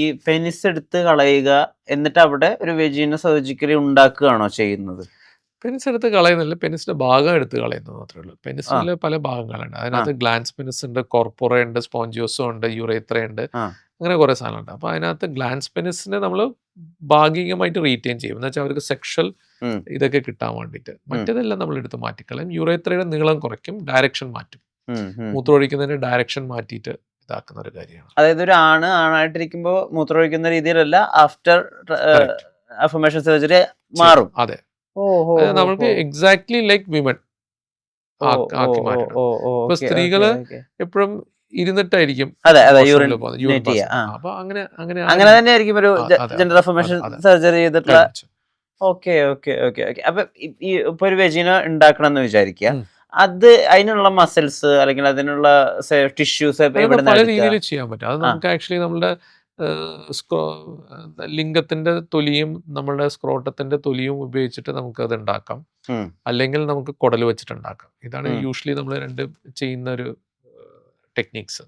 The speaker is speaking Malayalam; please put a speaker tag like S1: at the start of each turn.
S1: ഈ പെനിസ് എടുത്ത് കളയുക എന്നിട്ട് അവിടെ ഒരു വെജീന സർജിക്കലി ഉണ്ടാക്കുകയാണോ ചെയ്യുന്നത്?
S2: പെനിസ് എടുത്ത് കളയുന്നില്ല, പെനിസിന്റെ ഭാഗം എടുത്ത് കളയുന്നത് മാത്രമേ ഉള്ളൂ.
S1: ആ.
S2: പെനിസിൽ പല ഭാഗങ്ങളുണ്ട്.
S1: ആ.
S2: അതിനകത്ത് ഗ്ലാൻസ് പെനിസ് ഉണ്ട്, കോർപ്പോറ ഉണ്ട്, സ്പോഞ്ചിയോസോ ഉണ്ട്, യുറേത്ര ഉണ്ട്,
S1: ആ.
S2: അങ്ങനെ കുറേ സാധനമുണ്ട്. അപ്പോൾ അതിനകത്ത് ഗ്ലാൻസ് പെനിസിനെ നമ്മൾ ഭാഗികമായിട്ട് റീറ്റെയിൻ ചെയ്യും, എന്ന് വെച്ചാൽ അവർക്ക് സെക്ഷൽ
S1: ഉം.
S2: ഇതൊക്കെ കിട്ടാൻ വേണ്ടിയിട്ട്. മറ്റേതെല്ലാം നമ്മൾ എടുത്ത് മാറ്റിക്കളയും. യുറേത്രയുടെ നീളം കുറയ്ക്കും, ഡയറക്ഷൻ മാറ്റും. മൂത്രമൊഴിക്കുന്നതിന്റെ ഡയറക്ഷൻ മാറ്റിയിട്ട് ഇതാക്കുന്ന ഒരു കാര്യമാണ്.
S1: അതായത് ഒരു ആണായിട്ടിരിക്കുമ്പോ മൂത്രമൊഴിക്കുന്ന രീതിയിലല്ല, ആഫ്റ്റർ
S2: Correct.
S1: അഫർമേഷൻ സർജറി മാറും.
S2: അതെ, നമ്മൾക്ക് എക്സാക്ട്ലി ലൈക്ക് വിമൻ ആക്കി മാറ്റണം. ഇപ്പൊ സ്ത്രീകള് എപ്പോഴും ഇരുന്നിട്ടായിരിക്കും അപ്പൊ അങ്ങനെ
S1: തന്നെയായിരിക്കും ഒരു ജെൻഡർ അഫർമേഷൻ സർജറി ചെയ്തിട്ടുള്ള. Okay okay okay okay. അപ്പൊ ഇപ്പൊ ഒരു വെജീന ഉണ്ടാക്കണം എന്ന് വിചാരിക്കുക, അത് അതിനുള്ള മസിൽസ് അല്ലെങ്കിൽ അതിനുള്ള ടിഷ്യൂസ്
S2: പല രീതിയിൽ ചെയ്യാൻ പറ്റും. അത് നമുക്ക് ആക്ച്വലി നമ്മുടെ ലിംഗത്തിന്റെ തൊലിയും നമ്മുടെ സ്ക്രോട്ടത്തിന്റെ തൊലിയും ഉപയോഗിച്ചിട്ട് നമുക്ക് അത് ഉണ്ടാക്കാം, അല്ലെങ്കിൽ നമുക്ക് കുടൽ വെച്ചിട്ട് ഉണ്ടാക്കാം. ഇതാണ് യൂഷ്വലി നമ്മൾ രണ്ട് ചെയ്യുന്ന ഒരു ടെക്നിക്സ്.